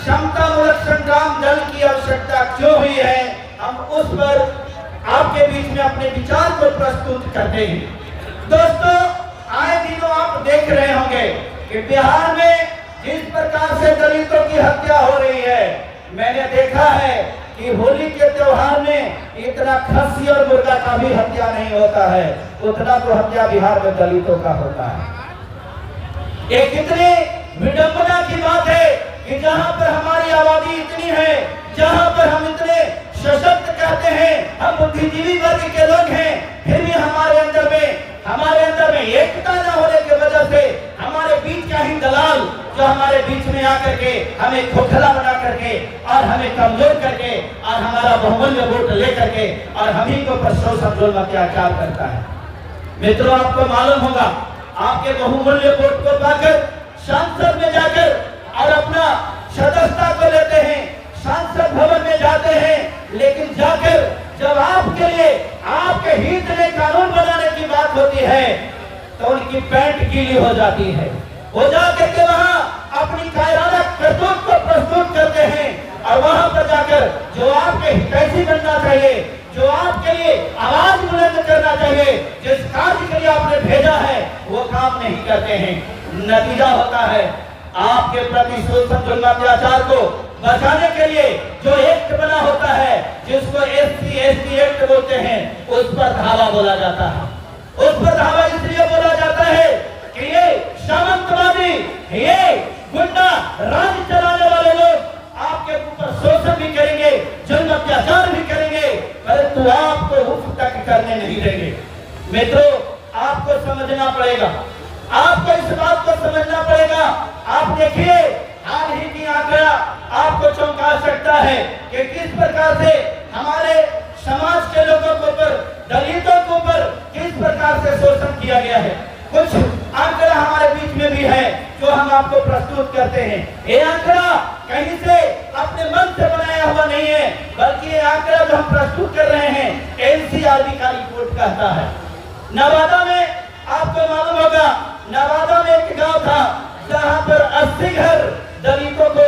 समता मूलक संग्राम दल की आवश्यकता क्यों हुई है, हम उस पर आपके बीच में अपने विचार को प्रस्तुत करते हैं। दोस्तों, आए दिनों आप देख रहे होंगे कि बिहार में जिस प्रकार से दलितों की हत्या हो रही है, मैंने देखा है कि होली के त्योहार में इतना खस्सी और मुर्गा का भी हत्या नहीं होता है, उतना तो हत्या बिहार में दलितों का होता है। ये कितनी विडंबना की बात है कि जहां पर हमारी आबादी इतनी है, जहां पर हम इतने सशक्त कहते हैं, हम बुद्धिजीवी वर्ग के लोग हैं, फिर भी हमारे अंदर में एकता न होने की वजह से हमारे बीच का ही दलाल जो हमारे बीच में आकर के हमें खोखला बना करके और हमें कमजोर करके और हमारा बहुमूल्य वोट लेकर के और हम ही को पर शोषण जुल्म अत्याचार करता है। मित्रों, आपको मालूम होगा, आपके बहुमूल्य वोट को पाकर संसद में जाकर और अपना सदस्यता को लेते हैं, संसद भवन में जाते हैं, लेकिन जाकर जब आपके लिए आपके हित में कानून बनाने की बात होती है तो उनकी पैंट गीली हो जाती है। वो जाकर के वहां अपनी कायराना करतूत को प्रस्तुत करते हैं और वहां पर जाकर जो आपके हितैषी बनना चाहिए, जो आपके लिए आवाज बुलंद करना चाहिए, जिस कार्य के लिए आपने भेजा है, वो काम नहीं करते हैं। नतीजा होता है आपके प्रति शोषण जुल्म अत्याचार को बचाने के लिए जो एक्ट बना होता है, जिसको SC ST एक्ट बोलते हैं, उस पर धावा बोला जाता है। उस पर धावा इसलिए बोला जाता है कि ये सामंतवादी, ये गुंडा राज चलाने वाले लोग आपके ऊपर शोषण भी करेंगे, जुल्म अत्याचार भी करेंगे, परंतु आपको उफ तक करने नहीं देंगे। मित्रों, आपको समझना पड़ेगा, आपको इस बात को समझना पड़ेगा। आप देखिए, हाल ही की आंकड़ा आपको चौंका सकता है कि किस प्रकार से हमारे समाज के लोगों के ऊपर, दलितों के ऊपर किस प्रकार से शोषण किया गया है। कुछ आंकड़ा हमारे बीच में भी है जो हम आपको प्रस्तुत करते हैं। ये आंकड़ा कहीं से अपने मन से बनाया हुआ नहीं है, बल्कि ये आंकड़ा जो हम प्रस्तुत कर रहे हैं NCRB का रिपोर्ट कहता है। नवादा में आपको मालूम होगा, नवादा में एक गांव था जहां पर 80 घर दलितों को,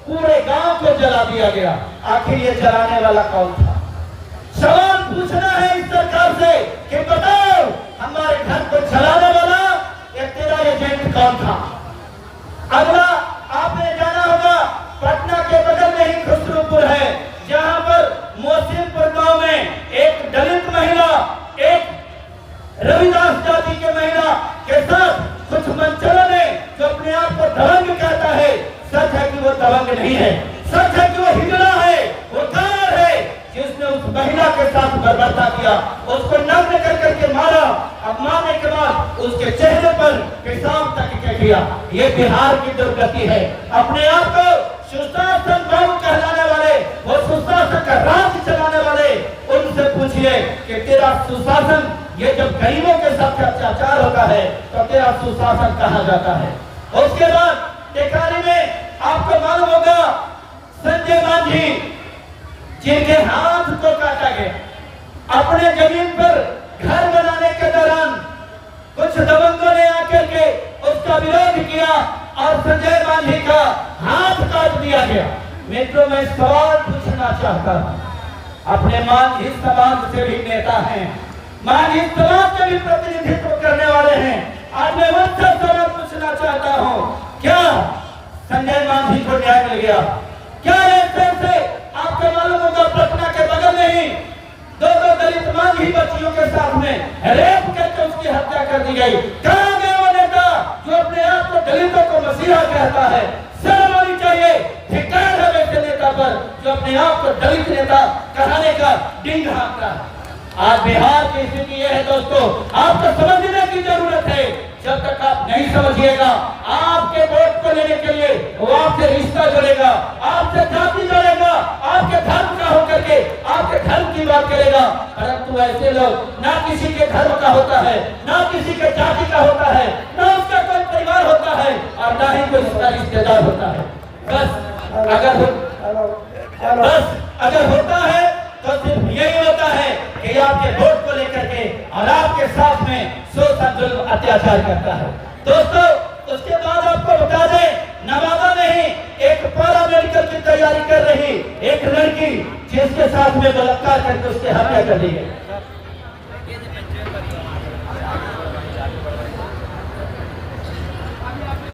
पूरे गांव को जला दिया गया। आखिर ये जलाने वाला कौन था? सवाल पूछना है इस सरकार से कि बताओ, हमारे घर को जलाने वाला या तेरा एजेंट कौन था? अगला आपने जाना होगा, पटना के बगल में ही खुसरूपुर है, जहां पर मोहसिनपुर गांव में एक दलित महिला, एक रविदास जाति के महिला के साथ कुछ मंचलों ने जो अपने आप को दबंग कहता है, सच है कि वो दबंग नहीं है, सच है कि वो हिजड़ा है, वो कार है, जिसने उस महिला के साथ बर्बरता किया, उसको नग्न कर करके मारा। अब मारने के बाद उसके चेहरे पर पेशाब तक किया। ये बिहार की दुर्गति है। अपने आप को सुशासन बाबू कहलाने वाले, वो सुशासन का राज चलाने वाले, उनसे पूछिए कि तेरा सुशासन, ये जब गरीबों के साथ अत्याचार होता है तो तेरा सुशासन कहा जाता है। उसके बाद टेकारी में आपको मालूम होगा, संजय मांझी, जिनके हाथ को काटा गया, अपने जमीन पर घर बनाने के दौरान कुछ दबंगों ने आकर के उसका विरोध किया और संजय मांझी का हाथ काट दिया गया। मित्रों, मैं सवाल पूछना चाहता हूं, अपने मांझी समाज से भी नेता हैं, मांझी समाज के भी प्रतिनिधित्व करने वाले हैं। आज मैं उनसे सवाल पूछना चाहता हूं, क्या संजय मांझी को न्याय मिल गया? क्या से आपको मालूम होगा, पटना के बगल में ही दो दलित मांझी बच्चियों के साथ में रेप करके उसकी हत्या कर दी गई। कहां गया वो नेता जो अपने आप को दलितों को मसीहा कहता है? शर्म आनी चाहिए, धिक्कार है वैसे नेता पर जो अपने आप को दलित नेता कहने का डिंग हाँकता है। आज बिहार की स्थिति यह है दोस्तों, आपको समझने की जरूरत है। जब तक आप नहीं समझिएगा, आपके वोट को लेने के लिए वो आपसे रिश्ता जोड़ेगा, आपसे जाति जोड़ेगा, आपके धर्म का होकर के आपके धर्म की बात करेगा। परंतु ऐसे लोग ना किसी के धर्म का होता है, ना किसी के जाति का होता है, ना उसका कोई परिवार होता है और ना ही कोई उसका रिश्तेदार होता है। बस अगर होता है तो सिर्फ यही होता है कि आपके वोट को लेकर के और आपके साथ में शोषण जुल्म अत्याचार करता है। दोस्तों, उसके बाद आपको बता दें, नवादा में ही एक पैरा मेडिकल साथ में बलात्कार करके उसकी हत्या कर दी गई।